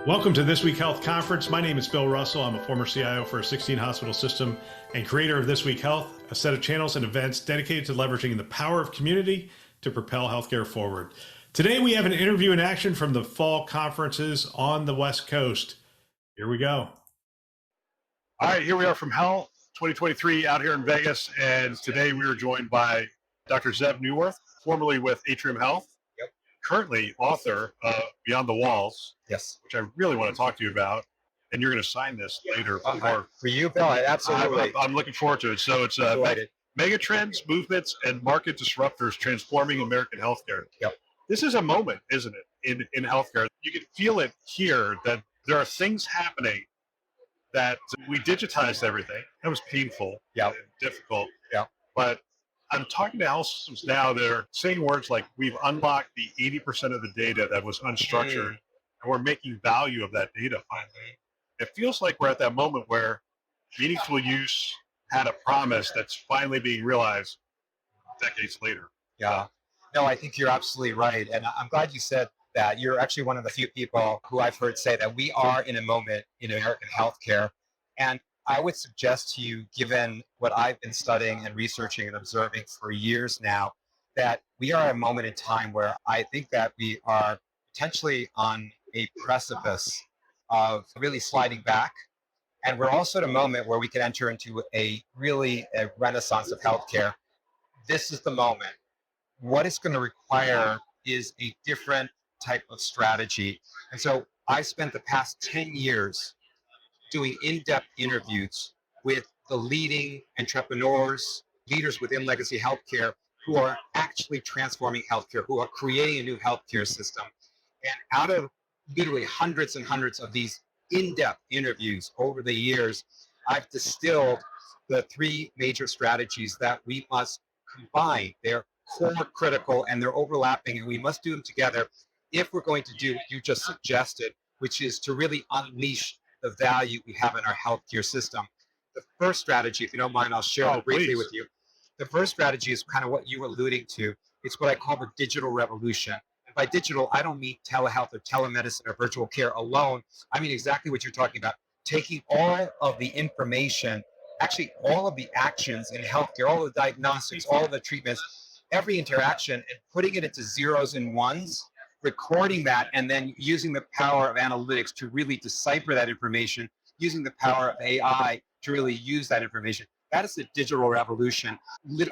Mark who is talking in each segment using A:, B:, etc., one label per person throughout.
A: Welcome to This Week Health Conference. My name is Bill Russell. I'm a former CIO for a 16-hospital system and creator of This Week Health, a set of channels and events dedicated to leveraging the power of community to propel healthcare forward. Today, we have an interview in action from the fall conferences on the West Coast. Here we go. All right, here we are from Health 2023 out here in Vegas. And today we are joined by Dr. Zeev Neuwirth, formerly with Atrium Health. Currently author of Beyond the Walls,
B: yes,
A: which I really want to talk to you about, and you're going to sign this later.
B: For you, Bill, absolutely.
A: I'm looking forward to it. So it's mega trends, movements, and market disruptors transforming American healthcare.
B: Yep.
A: This is a moment, isn't it, in healthcare? You can feel it here that there are things happening that we digitized everything. That was painful,
B: and
A: difficult.
B: Yeah.
A: But I'm talking to health systems now that are saying words like, we've unlocked the 80% of the data that was unstructured, and we're making value of that data finally. It feels like we're at that moment where meaningful use had a promise that's finally being realized decades later.
B: Yeah. No, I think you're absolutely right. And I'm glad you said that. You're actually one of the few people who I've heard say that we are in a moment in American healthcare. And I would suggest to you, given what I've been studying and researching and observing for years now, that we are at a moment in time where I think that we are potentially on a precipice of really sliding back. And we're also at a moment where we can enter into a renaissance of healthcare. This is the moment. What it's going to require is a different type of strategy. And so I spent the past 10 years doing in-depth interviews with the leading entrepreneurs, leaders within legacy healthcare who are actually transforming healthcare, who are creating a new healthcare system. And out of literally hundreds and hundreds of these in-depth interviews over the years, I've distilled the three major strategies that we must combine. They're core critical and they're overlapping, and we must do them together if we're going to do what you just suggested, which is to really unleash the value we have in our healthcare system. The first strategy, if you don't mind, I'll share it briefly with you. The first strategy is kind of what you were alluding to. It's what I call the digital revolution. And by digital, I don't mean telehealth or telemedicine or virtual care alone. I mean exactly what you're talking about. Taking all of the information, actually all of the actions in healthcare, all of the diagnostics, all of the treatments, every interaction, and putting it into zeros and ones, recording that, and then using the power of analytics to really decipher that information, using the power of AI to really use that information. That is the digital revolution.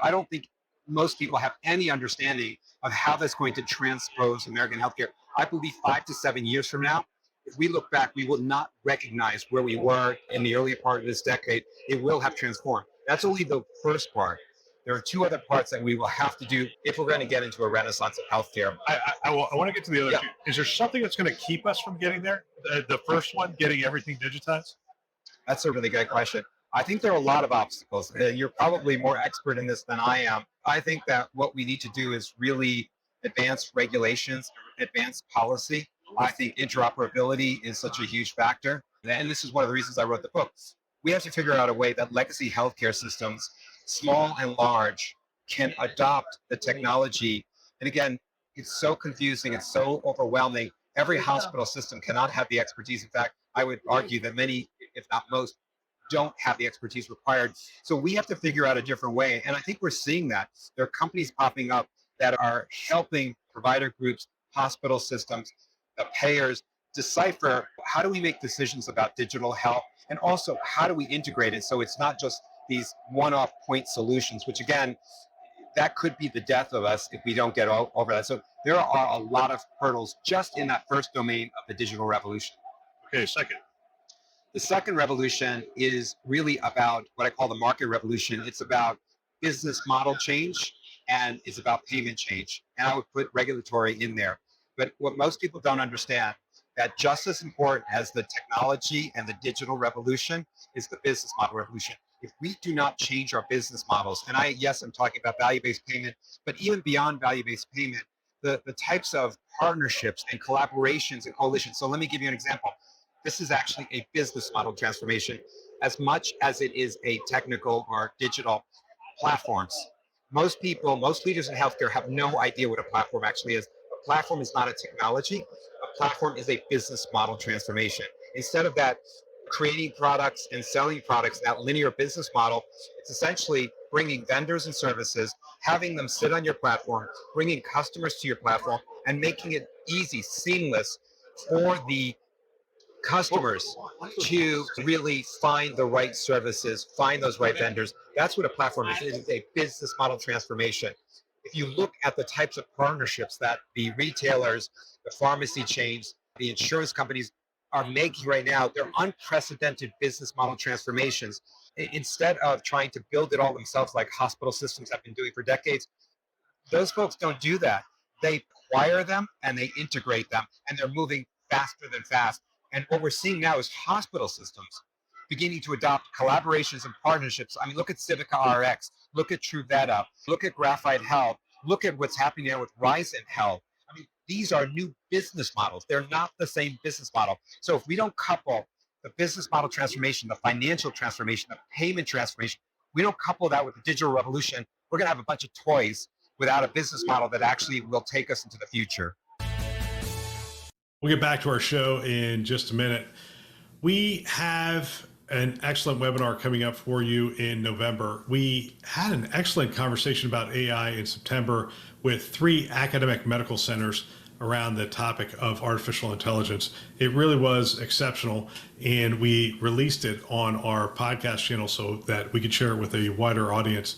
B: I don't think most people have any understanding of how that's going to transpose American healthcare. I believe 5 to 7 years from now, if we look back, we will not recognize where we were in the earlier part of this decade. It will have transformed. That's only the first part. There are two other parts that we will have to do if we're going to get into a renaissance of healthcare.
A: I want to get to the other two. Is there something that's going to keep us from getting there? The first one, getting everything digitized?
B: That's a really good question. I think there are a lot of obstacles. You're probably more expert in this than I am. I think that what we need to do is really advance regulations, advance policy. I think interoperability is such a huge factor. And this is one of the reasons I wrote the book. We have to figure out a way that legacy healthcare systems, small and large, can adopt the technology. And again, it's so confusing, it's so overwhelming. Every hospital system cannot have the expertise. In fact, I would argue that many, if not most, don't have the expertise required. So we have to figure out a different way. And I think we're seeing that. There are companies popping up that are helping provider groups, hospital systems, the payers decipher how do we make decisions about digital health, and also how do we integrate it so it's not just these one-off point solutions, which again, that could be the death of us if we don't get over that. So there are a lot of hurdles just in that first domain of the digital revolution.
A: Okay, second.
B: The second revolution is really about what I call the market revolution. It's about business model change and it's about payment change. And I would put regulatory in there. But what most people don't understand, that just as important as the technology and the digital revolution is the business model revolution. If we do not change our business models, and I'm talking about value-based payment, but even beyond value-based payment, the types of partnerships and collaborations and coalitions. So let me give you an example. This is actually a business model transformation as much as it is a technical or digital platforms. Most leaders in healthcare have no idea what a platform actually is. A platform is not a technology. A platform is a business model transformation. Instead of that creating products and selling products, that linear business model, it's essentially bringing vendors and services, having them sit on your platform, bringing customers to your platform, and making it easy, seamless for the customers to really find the right services, find those right vendors. That's what a platform is. It is a business model transformation. If you look at the types of partnerships that the retailers, the pharmacy chains, the insurance companies are making right now, they're unprecedented business model transformations. Instead of trying to build it all themselves like hospital systems have been doing for decades, those folks don't do that. They acquire them and they integrate them, and they're moving faster than fast. And what we're seeing now is hospital systems beginning to adopt collaborations and partnerships. I mean, look at Civica RX, look at Truveta, look at Graphite Health, look at what's happening now with Ryzen Health. I mean, these are new business models. They're not the same business model. So if we don't couple the business model transformation, the financial transformation, the payment transformation, we don't couple that with the digital revolution, we're going to have a bunch of toys without a business model that actually will take us into the future.
A: We'll get back to our show in just a minute. We have an excellent webinar coming up for you in November. We had an excellent conversation about AI in September with 3 academic medical centers around the topic of artificial intelligence. It really was exceptional, and we released it on our podcast channel so that we could share it with a wider audience.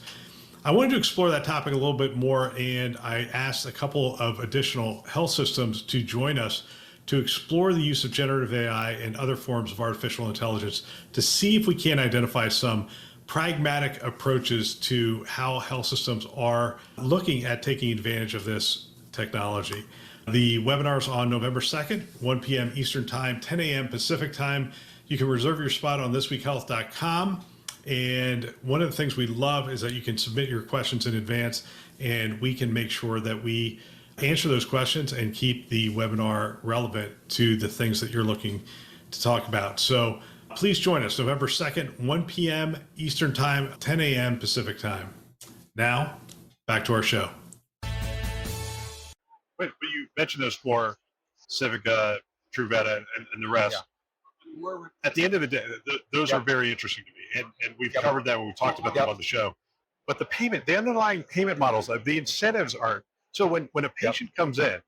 A: I wanted to explore that topic a little bit more, and I asked a couple of additional health systems to join us to explore the use of generative AI and other forms of artificial intelligence to see if we can identify some pragmatic approaches to how health systems are looking at taking advantage of this technology. The webinar is on November 2nd, 1 p.m. Eastern Time, 10 a.m. Pacific Time. You can reserve your spot on thisweekhealth.com. And one of the things we love is that you can submit your questions in advance, and we can make sure that we answer those questions and keep the webinar relevant to the things that you're looking to talk about. So please join us November 2nd, 1 p.m. Eastern Time, 10 a.m. Pacific Time. Now, back to our show.
C: But you mentioned those 4, Civica, Truveta, and the rest. Yeah. At the end of the day, those are very interesting to me. And we've covered that when we talked about them on the show. But the underlying payment models, the incentives are, so when a patient comes in,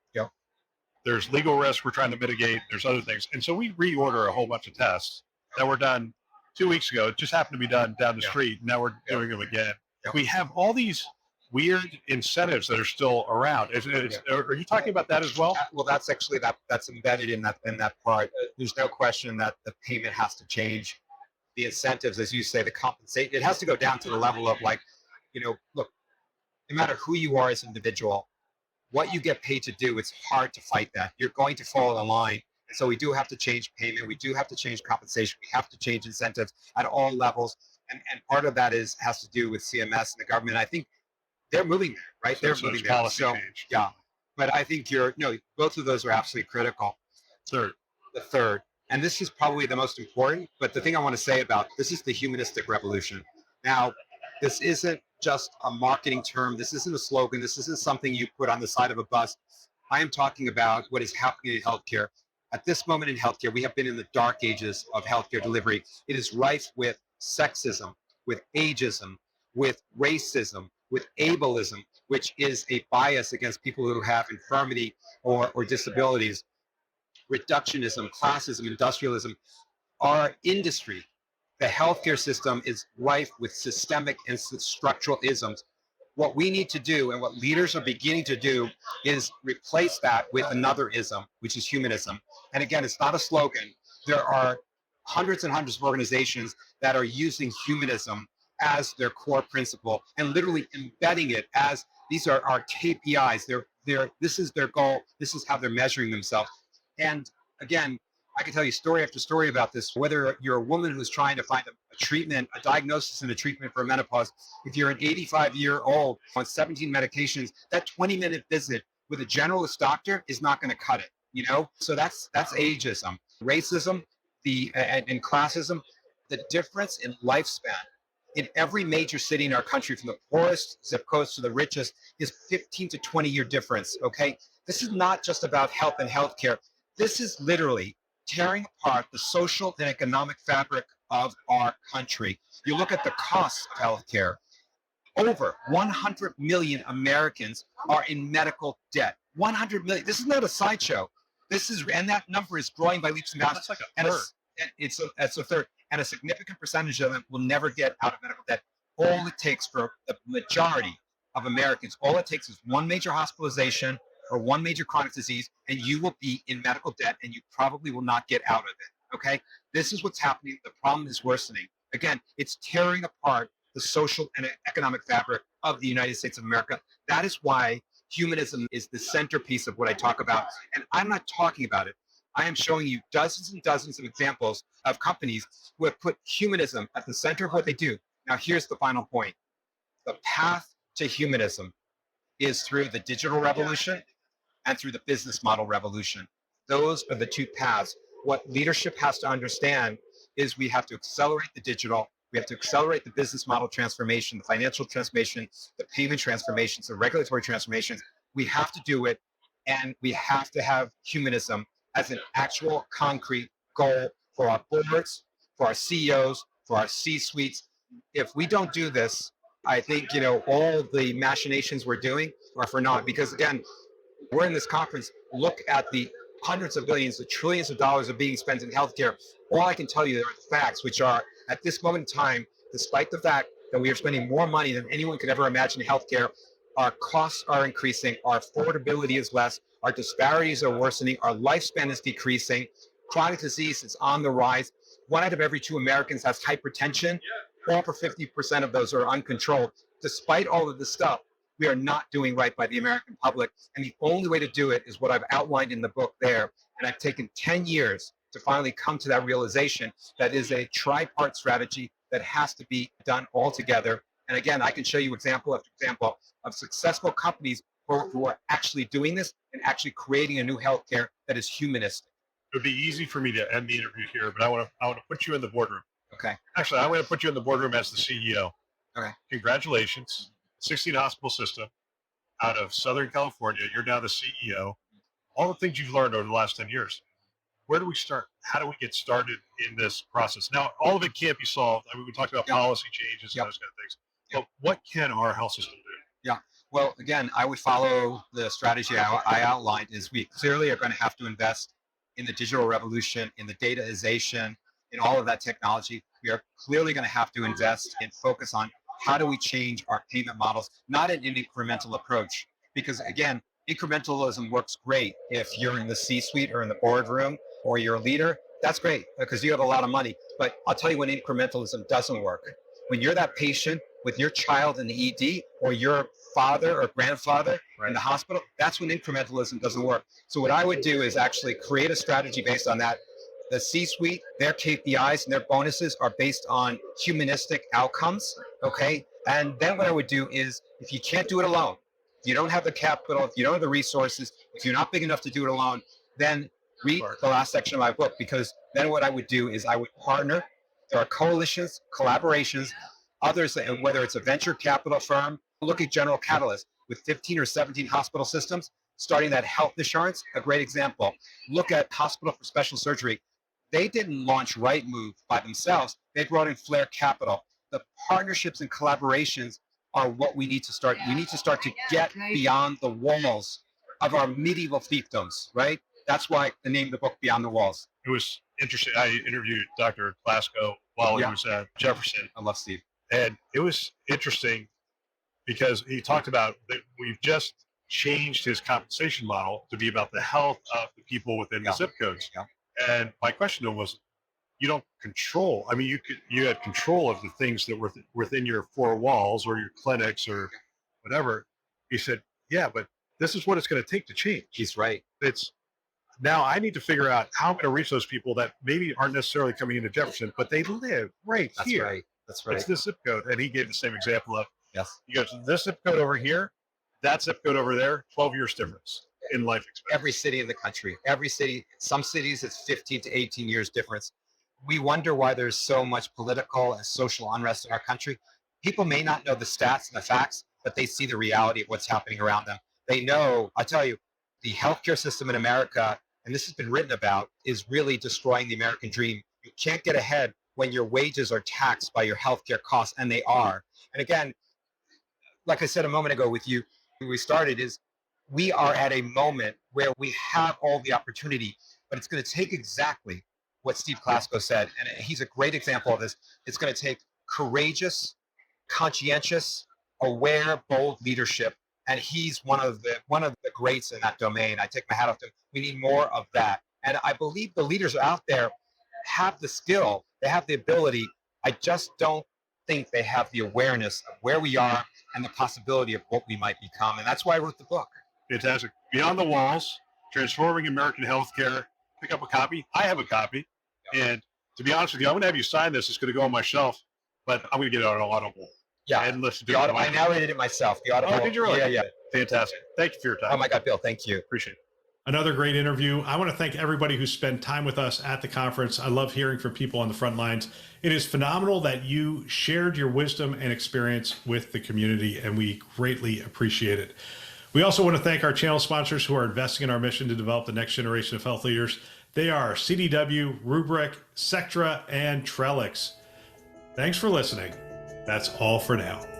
C: there's legal risk we're trying to mitigate, there's other things. And so we reorder a whole bunch of tests that were done 2 weeks ago. It just happened to be done down the street. Now we're doing them again. We have all these weird incentives that are still around. Are you talking about that as well?
B: Well, that's actually that's embedded in that part. There's no question that the payment has to change. The incentives, as you say, the compensate, it has to go down to the level of like, look, no matter who you are as an individual, what you get paid to do, it's hard to fight that. You're going to fall in line. And so we do have to change payment. We do have to change compensation. We have to change incentives at all levels. And part of that has to do with CMS and the government. I think they're moving there, right? They're moving there.
C: Policy change.
B: Yeah. But I think both of those are absolutely critical. The third, and this is probably the most important, but the thing I want to say about this is the humanistic revolution. Now, this isn't just a marketing term. This isn't a slogan. This isn't something you put on the side of a bus. I am talking about what is happening in healthcare. At this moment in healthcare, we have been in the dark ages of healthcare delivery. It is rife with sexism, with ageism, with racism, with ableism, which is a bias against people who have infirmity or disabilities, reductionism, classism, industrialism. Our industry, the healthcare system, is rife with systemic and structural isms. What we need to do, and what leaders are beginning to do, is replace that with another ism, which is humanism. And again, it's not a slogan. There are hundreds and hundreds of organizations that are using humanism as their core principle and literally embedding it as these are our KPIs. This is their goal. This is how they're measuring themselves. And again, I can tell you story after story about this, whether you're a woman who's trying to find a treatment, a diagnosis and a treatment for menopause. If you're an 85-year-old on 17 medications, that 20-minute visit with a generalist doctor is not going to cut it, So that's ageism, racism, and classism. The difference in lifespan in every major city in our country, from the poorest zip codes to the richest, is 15 to 20-year difference, okay? This is not just about health and healthcare. This is literally tearing apart the social and economic fabric of our country. You look at the costs of healthcare. Over 100 million Americans are in medical debt. 100 million. This is not a sideshow. And that number is growing by leaps and bounds.
C: That's like a
B: And
C: third.
B: it's a third. And a significant percentage of them will never get out of medical debt. All it takes for the majority of Americans, all it takes is one major hospitalization or one major chronic disease, and you will be in medical debt, and you probably will not get out of it. Okay? This is what's happening. The problem is worsening. Again, it's tearing apart the social and economic fabric of the United States of America. That is why humanism is the centerpiece of what I talk about. And I'm not talking about it. I am showing you dozens and dozens of examples of companies who have put humanism at the center of what they do. Now, here's the final point. The path to humanism is through the digital revolution and through the business model revolution. Those are the two paths. What leadership has to understand is we have to accelerate the digital. We have to accelerate the business model transformation, the financial transformation, the payment transformations, the regulatory transformations. We have to do it, and we have to have humanism as an actual concrete goal for our boards, for our CEOs, for our C-suites. If we don't do this, I think, all the machinations we're doing are for naught. Because again, we're in this conference, look at the hundreds of billions, the trillions of dollars are being spent in healthcare. All I can tell you are facts, which are, at this moment in time, despite the fact that we are spending more money than anyone could ever imagine in healthcare, our costs are increasing, our affordability is less, our disparities are worsening, our lifespan is decreasing, chronic disease is on the rise. 1 out of every 2 Americans has hypertension. Over 50% of those are uncontrolled. Despite all of this stuff, we are not doing right by the American public. And the only way to do it is what I've outlined in the book there. And I've taken 10 years to finally come to that realization that is a tripart strategy that has to be done all together. And again, I can show you example after example of successful companies who are actually doing this and actually creating a new healthcare that is humanistic.
C: It would be easy for me to end the interview here, but I want to put you in the boardroom.
B: Okay.
C: Actually, I'm going to put you in the boardroom as the CEO.
B: Okay.
C: Congratulations. 16 hospital system out of Southern California. You're now the CEO. All the things you've learned over the last 10 years. Where do we start? How do we get started in this process? Now, all of it can't be solved. I mean, we talked about policy changes and those kind of things. But what can our health system do?
B: Yeah. Well, again, I would follow the strategy I outlined. Is we clearly are going to have to invest in the digital revolution, in the dataization, in all of that technology. We are clearly going to have to invest and focus on how do we change our payment models, not an incremental approach. Because again, incrementalism works great if you're in the C-suite or in the boardroom or you're a leader. That's great because you have a lot of money. But I'll tell you when incrementalism doesn't work. When you're that patient with your child in the ED or your father or grandfather in the hospital, that's when incrementalism doesn't work. So what I would do is actually create a strategy based on that. The C-suite, their KPIs and their bonuses are based on humanistic outcomes, okay? And then what I would do is, if you can't do it alone, if you don't have the capital, if you don't have the resources, if you're not big enough to do it alone, then read the last section of my book, because then what I would do is I would partner. There are coalitions, collaborations, others, whether it's a venture capital firm. Look at General Catalyst with 15 or 17 hospital systems, starting that health insurance, a great example. Look at Hospital for Special Surgery. They didn't launch Rightmove by themselves. They brought in Flair Capital. The partnerships and collaborations are what we need to start. We need to start to get beyond the walls of our medieval fiefdoms, right? That's why the name of the book, Beyond the Walls.
C: It was interesting. I interviewed Dr. Glasgow while he was at Jefferson.
B: I love Steve.
C: And it was interesting because he talked about that we've just changed his compensation model to be about the health of the people within the zip codes.
B: Yeah.
C: And my question to him was, you don't control. I mean, you had control of the things that were within your 4 walls or your clinics or whatever. He said, yeah, but this is what it's going to take to change.
B: He's right.
C: It's now I need to figure out how I'm going to reach those people that maybe aren't necessarily coming into Jefferson, but they live right here.
B: Right. That's right.
C: It's this zip code. And he gave the same example of,
B: yes,
C: you go to this zip code over here, that zip code over there, 12 years difference in life expectancy.
B: Every city in the country, every city, some cities it's 15 to 18 years difference. We wonder why there's so much political and social unrest in our country. People may not know the stats and the facts, but they see the reality of what's happening around them. They know, I'll tell you, the healthcare system in America and this has been written about, is really destroying the American dream. You can't get ahead when your wages are taxed by your healthcare costs, and they are. And again, like I said a moment ago with you, when we started, is we are at a moment where we have all the opportunity, but it's going to take exactly what Steve Klasko said, and he's a great example of this. It's going to take courageous, conscientious, aware, bold leadership, and he's one of the greats in that domain. I take my hat off to him. We need more of that, and I believe the leaders out there have the skill, they have the ability. I just don't think they have the awareness of where we are and the possibility of what we might become, and that's why I wrote the book.
C: Fantastic. Beyond the Walls, Transforming American Healthcare. Pick up a copy. I have a copy. And to be honest with you, I'm going to have you sign this. It's going to go on my shelf, but I'm going to get it on Audible.
B: Yeah.
C: And listen to it.
B: I narrated it myself. The Audible.
C: Oh, did you really?
B: Yeah.
C: Fantastic. Thank you for your time.
B: Oh my God, Bill, thank you.
C: Appreciate it.
A: Another great interview. I want to thank everybody who spent time with us at the conference. I love hearing from people on the front lines. It is phenomenal that you shared your wisdom and experience with the community, and we greatly appreciate it. We also want to thank our channel sponsors who are investing in our mission to develop the next generation of health leaders. They are CDW, Rubric, Sectra, and Trellix. Thanks for listening. That's all for now.